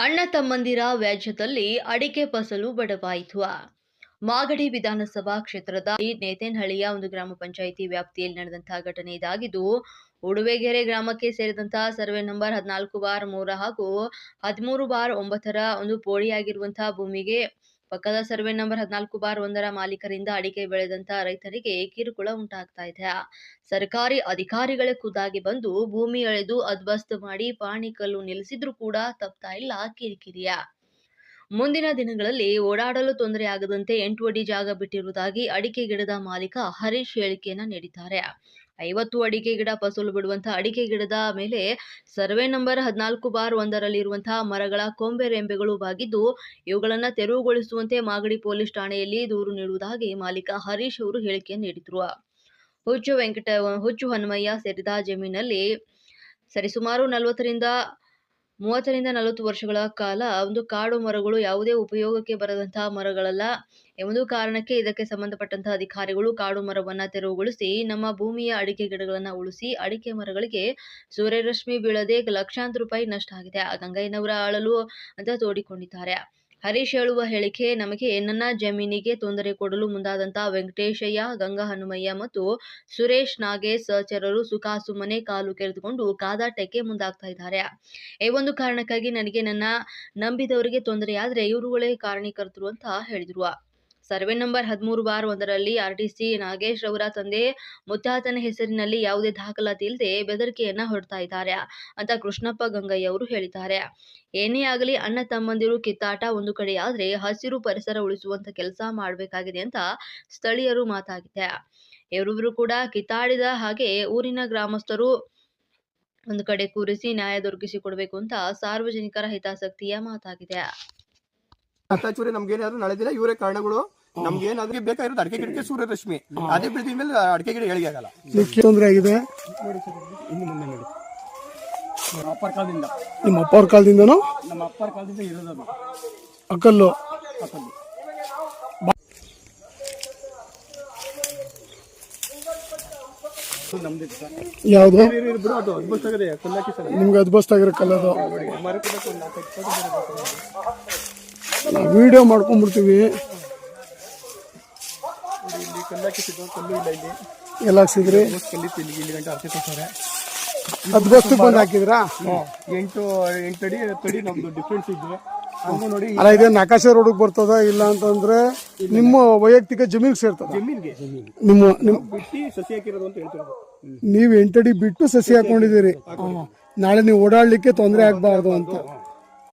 ಅಣ್ಣ ತಮ್ಮಂದಿರ ವ್ಯಾಜ್ಯದಲ್ಲಿ ಅಡಿಕೆ ಫಸಲು ಬಡವಾಯಿತು. ಮಾಗಡಿ ವಿಧಾನಸಭಾ ಕ್ಷೇತ್ರದ ನೇತೇನಹಳ್ಳಿಯ ಒಂದು ಗ್ರಾಮ ಪಂಚಾಯಿತಿ ವ್ಯಾಪ್ತಿಯಲ್ಲಿ ನಡೆದಂತಹ ಘಟನೆ ಇದಾಗಿದ್ದು, ಉಡುವೆಗೆರೆ ಗ್ರಾಮಕ್ಕೆ ಸೇರಿದಂತಹ ಸರ್ವೆ ನಂಬರ್ 14/3 ಹಾಗೂ 13/9 ಒಂದು ಪೋಡಿಯಾಗಿರುವಂತಹ ಭೂಮಿಗೆ ಪಕ್ಕದ ಸರ್ವೆ ನಂಬರ್ 14/1 ಮಾಲೀಕರಿಂದ ಅಡಿಕೆ ಬೆಳೆದಂತಹ ರೈತರಿಗೆ ಕಿರುಕುಳ ಉಂಟಾಗ್ತಾ ಇದೆ. ಸರ್ಕಾರಿ ಅಧಿಕಾರಿಗಳೇ ಖುದ್ದಾಗಿ ಬಂದು ಭೂಮಿ ಎಳೆದು ಅದ್ವಸ್ತು ಮಾಡಿ ಪಾಣಿಕಲ್ಲು ನಿಲ್ಲಿಸಿದ್ರು ಕೂಡ ತಪ್ತಾ ಇಲ್ಲ ಕಿರಿಕಿರಿಯ. ಮುಂದಿನ ದಿನಗಳಲ್ಲಿ ಓಡಾಡಲು ತೊಂದರೆ ಆಗದಂತೆ 8 ಅಡಿ ಜಾಗ ಬಿಟ್ಟಿರುವುದಾಗಿ ಅಡಿಕೆ ಗಿಡದ ಮಾಲೀಕ ಹರೀಶ್ ಹೇಳಿಕೆಯನ್ನ ನೀಡಿದ್ದಾರೆ. 50 ಅಡಿಕೆ ಗಿಡ ಫಸಲು ಬಿಡುವಂತಹ ಅಡಿಕೆ ಗಿಡದ ಮೇಲೆ ಸರ್ವೆ ನಂಬರ್ 14/1 ಮರಗಳ ಕೊಂಬೆ ರೆಂಬೆಗಳು ಬಾಗಿದ್ದು, ಇವುಗಳನ್ನು ತೆರವುಗೊಳಿಸುವಂತೆ ಮಾಗಡಿ ಪೊಲೀಸ್ ಠಾಣೆಯಲ್ಲಿ ದೂರು ನೀಡುವುದಾಗಿ ಮಾಲೀಕ ಹರೀಶ್ ಅವರು ಹೇಳಿಕೆಯನ್ನು ನೀಡಿದ್ರು. ಹುಚ್ಚು ಹನುಮಯ್ಯ ಸೇರಿದ ಜಮೀನಲ್ಲಿ ಸರಿಸುಮಾರು 30ರಿಂದ 40 ವರ್ಷಗಳ ಕಾಲ ಒಂದು ಕಾಡು ಮರಗಳು ಯಾವುದೇ ಉಪಯೋಗಕ್ಕೆ ಬರದಂತಹ ಮರಗಳಲ್ಲ. ಒಂದು ಕಾರಣಕ್ಕೆ ಇದಕ್ಕೆ ಸಂಬಂಧಪಟ್ಟಂತಹ ಅಧಿಕಾರಿಗಳು ಕಾಡು ಮರವನ್ನ ತೆರವುಗೊಳಿಸಿ ನಮ್ಮ ಭೂಮಿಯ ಅಡಿಕೆ ಗಿಡಗಳನ್ನ ಉಳಿಸಿ ಅಡಿಕೆ ಮರಗಳಿಗೆ ಸೂರ್ಯರಶ್ಮಿ ಬೀಳದೆ ಲಕ್ಷಾಂತರ ರೂಪಾಯಿ ನಷ್ಟ ಆಗಿದೆ. ಗಂಗಯ್ಯನವರ ಆಳಲು ಅಂತ ತೋಡಿಕೊಂಡಿದ್ದಾರೆ. ಹರೀಶ್ ಹೇಳುವ ಹೇಳಿಕೆ, ನಮಗೆ ನನ್ನ ಜಮೀನಿಗೆ ತೊಂದರೆ ಕೊಡಲು ಮುಂದಾದಂತಹ ವೆಂಕಟೇಶಯ್ಯ, ಗಂಗಾ ಹನುಮಯ್ಯ ಮತ್ತು ಸುರೇಶ್ ನಾಗೇಶ್ ಸಹಚರರು ಸುಖಾಸುಮ್ಮನೆ ಕಾಲು ಕೆರೆದುಕೊಂಡು ಕಾದಾಟಕ್ಕೆ ಮುಂದಾಗ್ತಾ ಇದ್ದಾರೆ. ಈ ಒಂದು ಕಾರಣಕ್ಕಾಗಿ ನನಗೆ ನನ್ನ ನಂಬಿದವರಿಗೆ ತೊಂದರೆಯಾದ್ರೆ ಇವರುಗಳೇ ಕಾರಣೀಕರ್ತರು ಅಂತ ಹೇಳಿದ್ರು. ಸರ್ವೆ ನಂಬರ್ 13/1ರಲ್ಲಿ ಆರ್ಟಿಸಿ ನಾಗೇಶ್ ಅವರ ತಂದೆ ಮುತ್ತಾತನ ಹೆಸರಿನಲ್ಲಿ ಯಾವುದೇ ದಾಖಲಾತಿ ಇಲ್ಲದೆ ಬೆದರಿಕೆಯನ್ನ ಹೊರಡ್ತಾ ಇದ್ದಾರೆ ಅಂತ ಕೃಷ್ಣಪ್ಪ ಗಂಗಯ್ಯ ಅವರು ಹೇಳಿದ್ದಾರೆ. ಏನೇ ಆಗಲಿ ಅಣ್ಣ ತಮ್ಮಂದಿರು ಕಿತ್ತಾಟ ಒಂದು ಕಡೆ ಆದ್ರೆ ಹಸಿರು ಪರಿಸರ ಉಳಿಸುವಂತ ಕೆಲಸ ಮಾಡಬೇಕಾಗಿದೆ ಅಂತ ಸ್ಥಳೀಯರು ಮಾತಾಗಿದೆ. ಇವರಿಬ್ಬರು ಕೂಡ ಕಿತ್ತಾಡಿದ ಹಾಗೆ ಊರಿನ ಗ್ರಾಮಸ್ಥರು ಒಂದು ಕಡೆ ಕೂರಿಸಿ ನ್ಯಾಯ ದೊರಕಿಸಿಕೊಡ್ಬೇಕು ಅಂತ ಸಾರ್ವಜನಿಕರ ಹಿತಾಸಕ್ತಿಯ ಮಾತಾಗಿದೆ. ನಮ್ಗೇನಾದ್ರು ನಾಳೆ ದಿನ ಇವರೇ ಕಾರಣಗಳು. ನಮ್ಗೇನಾದ್ರೂ ಬೇಕಾಗಿರೋದು ಅಡಿಕೆ ಗಿಡಕ್ಕೆ ಸೂರ್ಯರಶ್ಮಿ, ಅದೇ ಬೆಳೆದ ಮೇಲೆ ಅಡಿಕೆ ಗಿಡ ಏಳಿಗೆ ಆಗಲ್ಲ. ತೊಂದರೆ ಆಗಿದೆ ಇನ್ನು ಮುಂದೆ ನೋಡಿ. ನಮ್ಮ ಅಪ್ಪರ ಕಾಲದಿಂದ ನಿಮ್ಮ ಅಪ್ಪರ ಕಾಲದಿಂದನೂ ನಮ್ಮ ಅಪ್ಪರ ಕಾಲದಿಂದ ಇರೋದು ಅಕ್ಕಲ್ಲು ಯಾವ್ದು ನಿಮ್ಗೆ ಅದ್ಬಸ್ತ್ ಆಗಿರೋ ಕಲ್ಲದು ವಿಡಿಯೋ ಮಾಡ್ಕೊಂಡ್ಬಿಡ್ತೀವಿ. ಎಲ್ಲ ಹಾಕ್ಸಿದ್ರಿ ಅದ್ಬಸ್ತ್ ಬಂದು ಹಾಕಿದ್ರಾ? 8 ಅಡಿ 10 ಅಡಿ ನಮ್ದು ಡಿಫ್ರೆನ್ಸ್ ಇದ್ವಿ. ಅಲ್ಲ, ಇದೇನು ಆಕಾಶ ರೋಡ್ ಬರ್ತದ ಇಲ್ಲ ಅಂತಂದ್ರೆ ನಿಮ್ಮ ವೈಯಕ್ತಿಕ ಜಮೀನ್ ಸೇರ್ತದ? ಜಮೀನ್ಗೆ ನಿಮ್ಮ ಬಿಟ್ಟು ಸಸಿ ಹಾಕಿರೋದು ಅಂತ ಹೇಳ್ತಿರೋದು. ನೀವು 8 ಅಡಿ ಬಿಟ್ಟು ಸಸಿ ಹಾಕೊಂಡಿದ್ದೀರಿ. ನಾಳೆ ನೀವು ಓಡಾಡ್ಲಿಕ್ಕೆ ತೊಂದರೆ ಆಗ್ಬಾರ್ದು ಅಂತ.